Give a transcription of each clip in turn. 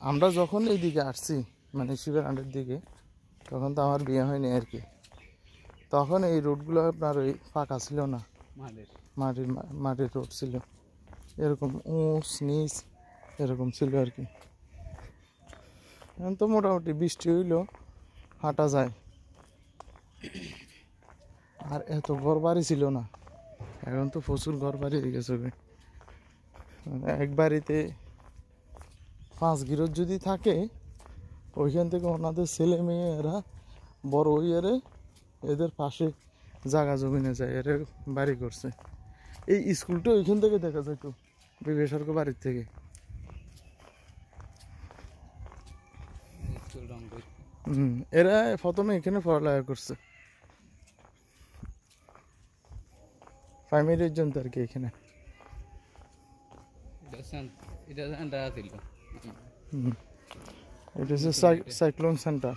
আমরা যখন এইদিকে আসছি মানে শিবের দিকে, তখন তো আমার বিয়ে হয়নি আর কি। তখন এই রোডগুলো আপনার ওই ফাঁকা ছিল না, মাটির রোড ছিল, এরকম উঁচ নিচ এরকম ছিল আর কি। এখন তো মোটামুটি বৃষ্টি হইলো হাঁটা যায়। আর এত ঘর বাড়ি ছিল না, এখন তো প্রচুর ঘর বাড়ি হয়ে গেছে। এক বাড়িতে 5 গৃহ যদি থাকে, ওইখান থেকে ওনাদের ছেলে মেয়েরা বড় হইয়ারে এদের পাশে জায়গা জমিনে যায়, এর বাড়ি করছে। এই স্কুলটা ওইখান থেকে দেখা যায়, একটু বিবেসর্গ বাড়ির থেকে। এরা প্রথমে এখানে পড়ালেখা করছে, প্রাইমারির জন্য আর কি। এখানে এটা হচ্ছে সাইক্লোন সেন্টার।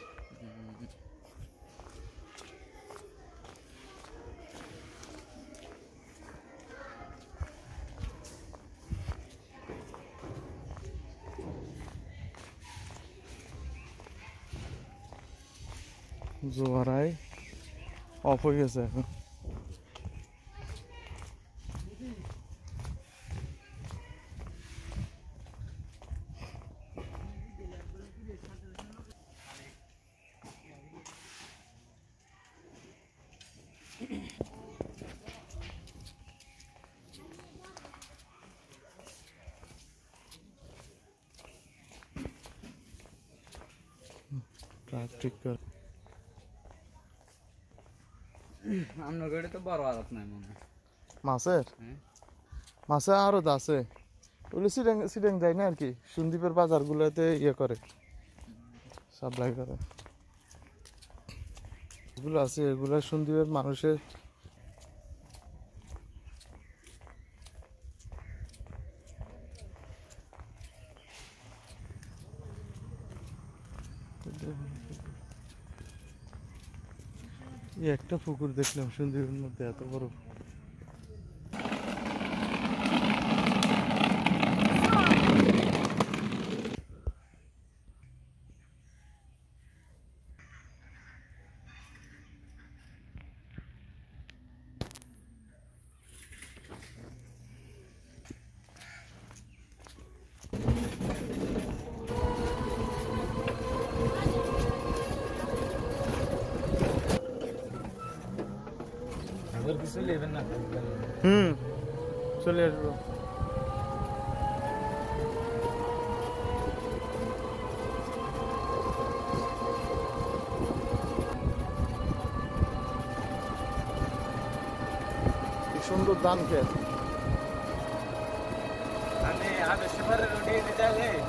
জোয়ারায় অফ হয়ে গেছে এখন। ঠিক করে আপনার গাড়ি তো বড় আড়ত নাই মনে হয় মাছের। মাছের আড়ত আছে, ওগুলো সিডেং যায় না আর কি, সন্দ্বীপের বাজারগুলোতে ইয়ে করে, সাপ্লাই করে। এগুলো আছে, এগুলো সন্দ্বীপের মানুষের একটা পুকুর দেখলাম সন্দ্বীপের মধ্যে এত বড়। চলে আসবো। কি সুন্দর ধান ক্ষেত।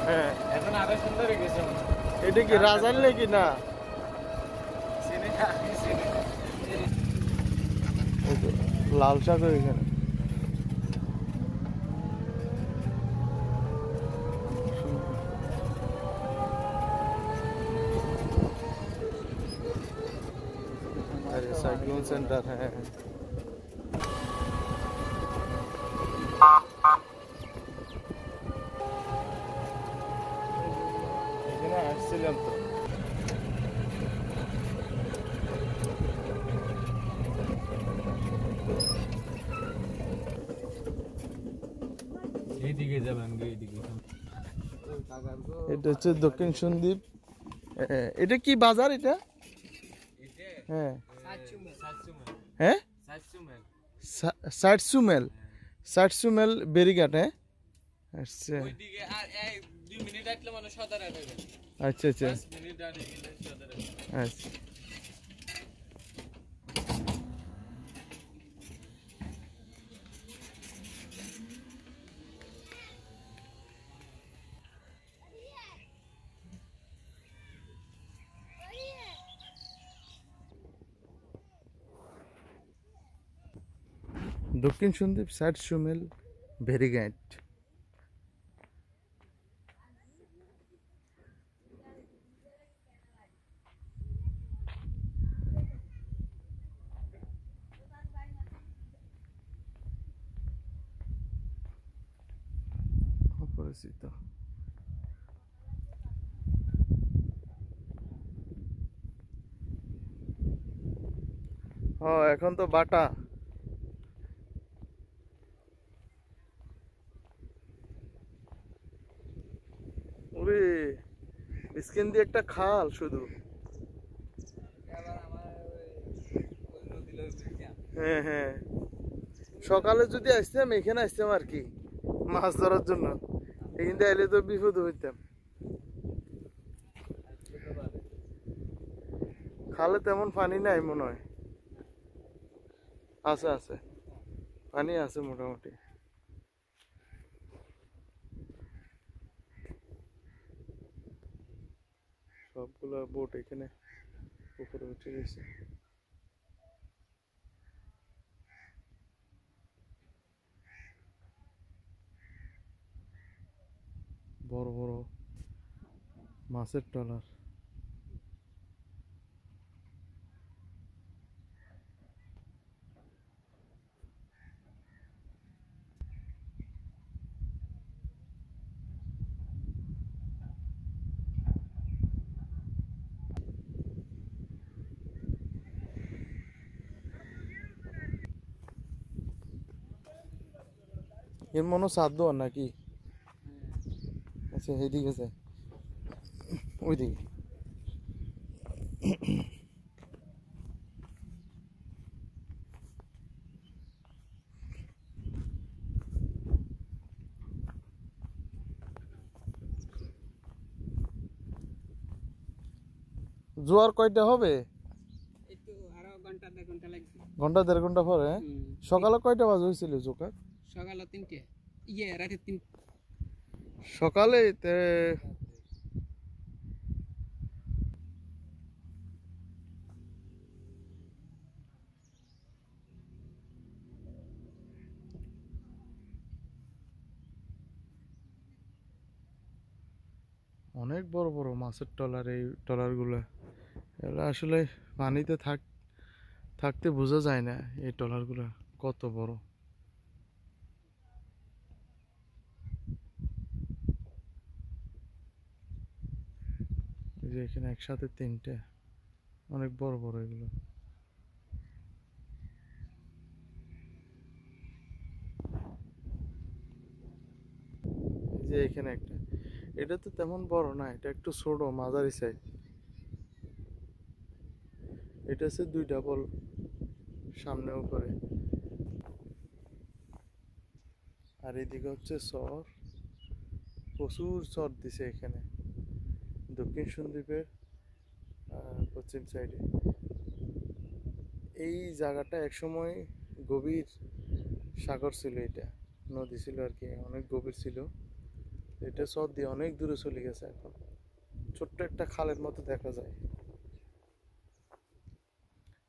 হ্যাঁ, এখন আরো সুন্দর হয়ে গেছে। এটা কি রাজার নাকি না? লাল শাক এখানে। साइक्लोन सेंटर है। এখানে আসছিলাম তো। এইদিকে যাবেন, এইদিকে। এটা হচ্ছে দক্ষিণ সন্দ্বীপ। এটা কি বাজার এটা? হ্যাঁ হ্যাঁ, সাইটসুমেল বেরিঘাট। হ্যাঁ, আচ্ছা আচ্ছা আচ্ছা আচ্ছা। দক্ষিণ সন্দ্বীপ সাইটসুমেল বেরিঘাট। অপরিচিত। এখন তো বাটা। ওরে স্কিন দিয়ে একটা খাল শুধু। এবার আমার ওই নদী লই বুঝছিলাম। হ্যাঁ হ্যাঁ, সকালে যদি আসতাম এখানে আসতাম আর কি মাছ ধরার জন্য, এখান থেকে এলে তো বিপদ হইতাম। আজকে তো বাদে। খালে তেমন পানি নাই মনে হয়। আছে আছে, পানি আছে মোটামুটি। সবগুলো বোট এখানে উপরে উঠে গেছে। বড় বড় মাছের ট্রলার। এর মনে সাধ্য নাকি? আচ্ছা এইদিকে আছে, ওইদিকে। জোয়ার কয়টা হবে? এই তো আরো ঘন্টা 1.5 ঘন্টা লাগবে। ঘন্টা 1.5 ঘন্টা পরে? সকালে কয়টা বাজে হয়েছিল জোকার? সকালে 3টে, রাতে 3। সকালে অনেক বড় বড় মাছের ট্রলার। এই ট্রলারগুলো এগুলো আসলে পানিতে থাকতে বোঝা যায় না এই ট্রলারগুলো কত বড়। এই যে এখানে একসাথে 3টে, অনেক বড় বড় এগুলো। এই যে এখানে একটা, এটা তো তেমন বড় না, এটা একটু ছোট মাঝারি সাইজ। এটা হচ্ছে 2 ডাবল সামনে উপরে। আর এদিকে হচ্ছে চর, প্রচুর চর দিছে এখানে দক্ষিণ সন্দ্বীপের পশ্চিম সাইডে। এই জায়গাটা একসময় গভীর সাগর ছিল, এটা নদী ছিল আর কি, অনেক গভীর ছিল। এটা চর দিয়ে অনেক দূরে চলে গেছে, এখন ছোট্ট একটা খালের মতো দেখা যায়।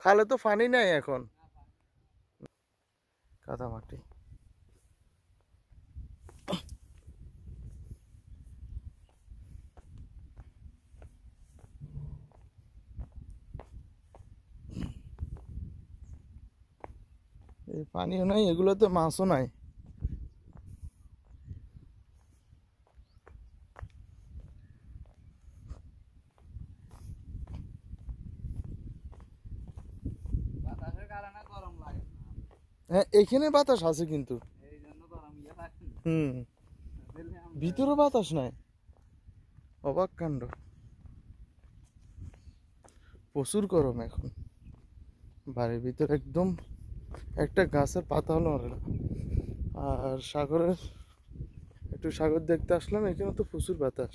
খালে তো পানি নাই এখন, কাদা মাটি। এই পানিও নাই, এগুলোতে মাছও নাই। বাতাসের কারণে গরম লাগে না। হ্যাঁ এখানে বাতাস আছে কিন্তু। এই জন্য গরম লাগে না। হুম, ভিতরে বাতাস নাই, অবাক কাণ্ড। প্রচুর গরম এখন, বাড়ির ভিতরে একদম একটা গাছের পাতাও নড়ে না। আর সাগরের একটু সাগর দেখতে আসলাম, এখানে তো প্রচুর বাতাস।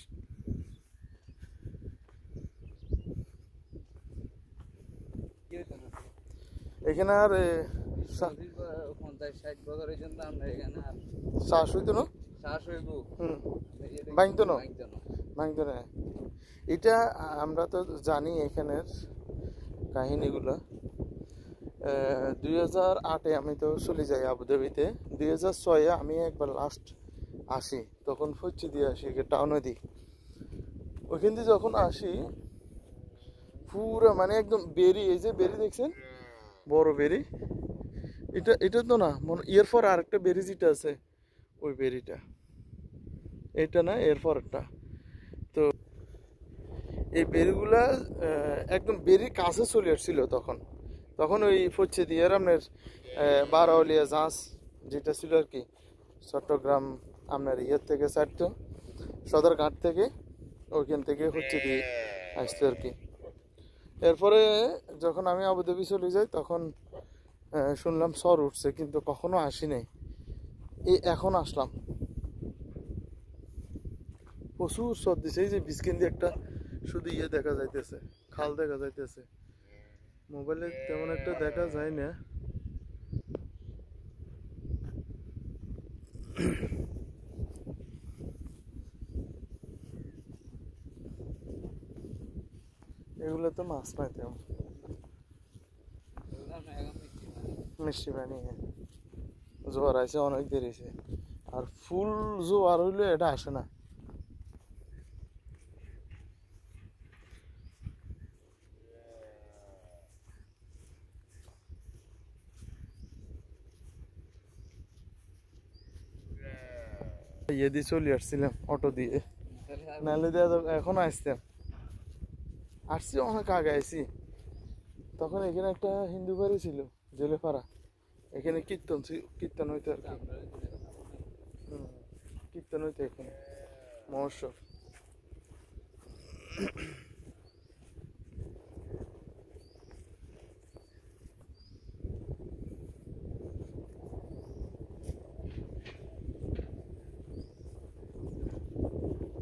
কি হইতো না? এখানে আর 50-60 বছরের জন্য আমরা এখানে আর শ্বাস হইতো না। শ্বাস হইব। হুম, ভাঙতো না, ভাঙতো না। ভাঙতো না। এটা আমরা তো জানি এখানের কাহিনীগুলো। 2008-এ আমি তো চলে যাই আবুধাবিতে। 2006-এ আমি একবার লাস্ট আসি, তখন ফচ্চি দিয়ে আসি টাউনে দিই। ওইখান দিয়ে যখন আসি পুরো মানে একদম বেরি, এই যে বেরি দেখছেন বড় বেরি, এটা তো না মনে, এরপর আরেকটা বেরি যেটা আছে ওই বেরিটা, এটা না এরপর একটা। তো এই বেরিগুলা একদম বেরির কাছে চলে আসছিল তখন, তখন ওই ফুচ্ছে দিয়ে আপনার বারোয়ালিয়া জাহাজ যেটা ছিল আর কি, চট্টগ্রাম আপনার ইয়ের থেকে ছাড়তো, সদরঘাট থেকে, ওইখান থেকে হচ্ছে দিয়ে আসতো আর কি। এরপরে যখন আমি আবুধাবি চলে যাই তখন শুনলাম সর উঠছে, কিন্তু কখনো আসি নাই, এই এখন আসলাম। প্রচুর সর দিছে, এই যে বিস্কিন দিয়ে একটা শুধু ইয়ে দেখা যাইতেছে, খাল দেখা যাইতেছে, মোবাইলে তেমন একটা দেখা যায় না। এগুলো তো মাছ নাই তেমন, মিষ্টি পানি। জোয়ার আছে অনেক দেরি হয়েছে, আর ফুল জোয়ার হইলে এটা আসে না। ইয়ে দিয়ে চলে আসছিলাম অটো দিয়ে, নাহলে দিয়ে এখন আসতাম। আসছি অনেক আগে আইছি, তখন এখানে একটা হিন্দু বাড়ি ছিল জেলেপাড়া, এখানে কীর্তন হইতো আর কি। কীর্তন হইতো এখানে, মহোৎসব।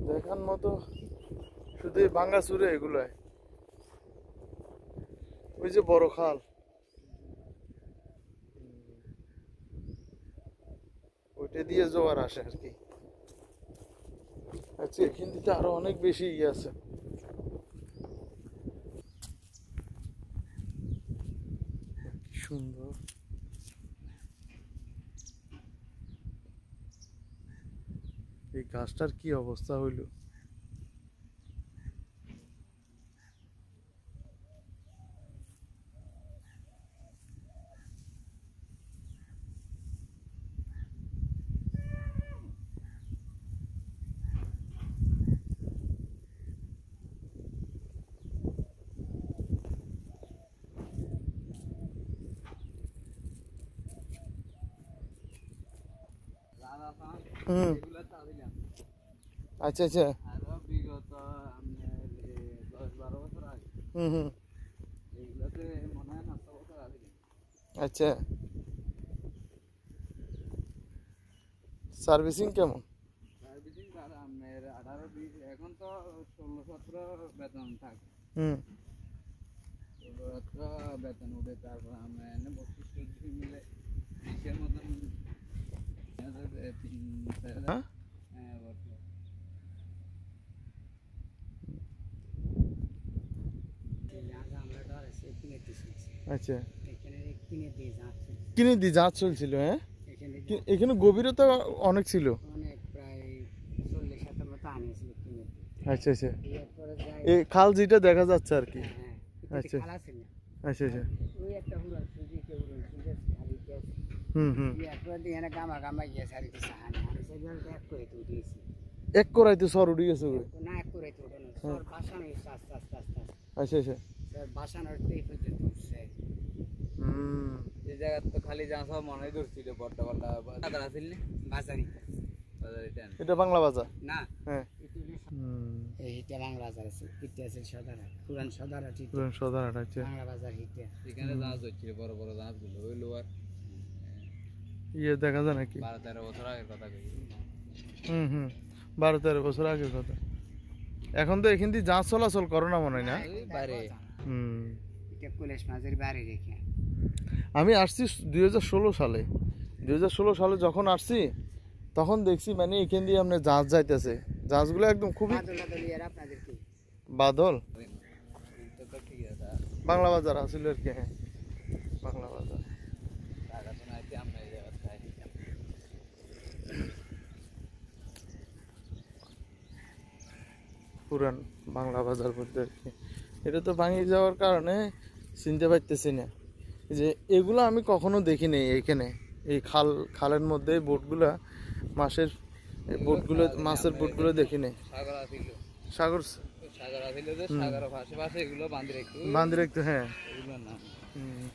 দেখার মতো শুধু এই ভাঙ্গা চুরে এগুলাই, ওই যে বড় খাল, ওইটা দিয়ে জোয়ার আসে আর কি। আচ্ছা, এখান থেকে আরো অনেক বেশি ইয়ে আছে। কি সুন্দর, এই গাছটার কি অবস্থা হইল। হুম, আচ্ছা আচ্ছা, আরো বিগত আপনার 10-12 বছর আগে হুম হুম, এইগুলোতে মনে হয় 9 বছর আগে। আচ্ছা। সার্ভিসিং কেমন? সার্ভিসিং আর আপনার 18-20, এখন তো 16-17 বেতন থাকে। হুম, 16-17 বেতন উঠে, তারপর আমরা এনে 32 মিলে 20-এর মতন। হ্যাঁ, হ্যাঁ, বর্তমান আচ্ছা। এখানে কিনে দিয়ে যাচ্ছে, কিনে দিয়ে জাহাজ চলছিল, হ্যাঁ, এখানে এখানে গভীরতা অনেক ছিল। অনেক প্রায় 40-50 মতো আনিয়েছিল কিনে দিয়ে। আচ্ছা আচ্ছা, এরপরে যাই, এই খাল যেটা দেখা যাচ্ছে আর কি। হ্যাঁ আচ্ছা। খালা ছিল, আচ্ছা আচ্ছা, ওই একটা হুড়ান সুজিকে উড়ন সুজে হারিতে হুম হুম, এরপরে দিয়ে এনে গামা গিয়ে সারিতে সাহানি আমি সেগুলো এক করে তো উঠিয়েছি, এক করাইতে সর উঠে গেছে ওই। না এক করে তো উঠানো সর বাসানো আস্তে আস্তে আস্তে আস্তে আচ্ছা আচ্ছা, সর বাসানোর এই পর্যন্ত উঠছে। হুম, এই জায়গা তো খালি যা সব মনে ধরছিল, বড়টা বড়টা বাজার আছিল না, বাজারি বাজার এটা এটা বাংলা বাজার, না, হ্যাঁ। হিটে বাংলা বাজার আছে, হিটে আছে সদারা, পুরান সদারা ঠিক সদারহাট, আচ্ছা। বাংলা বাজার হিটে। এখানে জাহাজ হচ্ছিল, বড় বড় জাহাজগুলো, ওই লোয়ার ইয়ে দেখা যায় নাকি? 12-13 বছর আগের কথা কই। হুম হুম, 12-13 বছর আগের কথা। এখন তো এখান দিয়ে জাহাজ চলাচল করে না মনে হয় না। ওই বাইরে হুম, এটা কলেজ মাঝের বাড়ি রেখে আমি আসছি 2016 সালে। 2016 সালে যখন আসছি তখন দেখছি মানে এখান দিয়ে আপনার জাহাজ যাইতেছে, জাহাজগুলো একদম খুবই আপনাদের কি বাদল। তো ঠিক আছে, বাংলা বাজার আসলে আর কি, হ্যাঁ, বাংলা বাজার। টাকা তো নাই, আমরা এই জায়গা খাই। পুরান বাংলা বাজার বলতে আর কি। এটা তো ভাঙি যাওয়ার কারণে চিনতে পারতেছি না যে এগুলো আমি কখনো দেখিনি এইখানে। এই খালের মধ্যে বোটগুলা, মাছের বোটগুলো, মাছের বোটগুলো দেখিনি। সাগর আছিল, সাগর, সাগর সাগর আছিল যে সাগরের পাশে পাশে এগুলো বান্ধি রাখতো বান্ধি রাখতো, হ্যাঁ। এগুলো না হুম।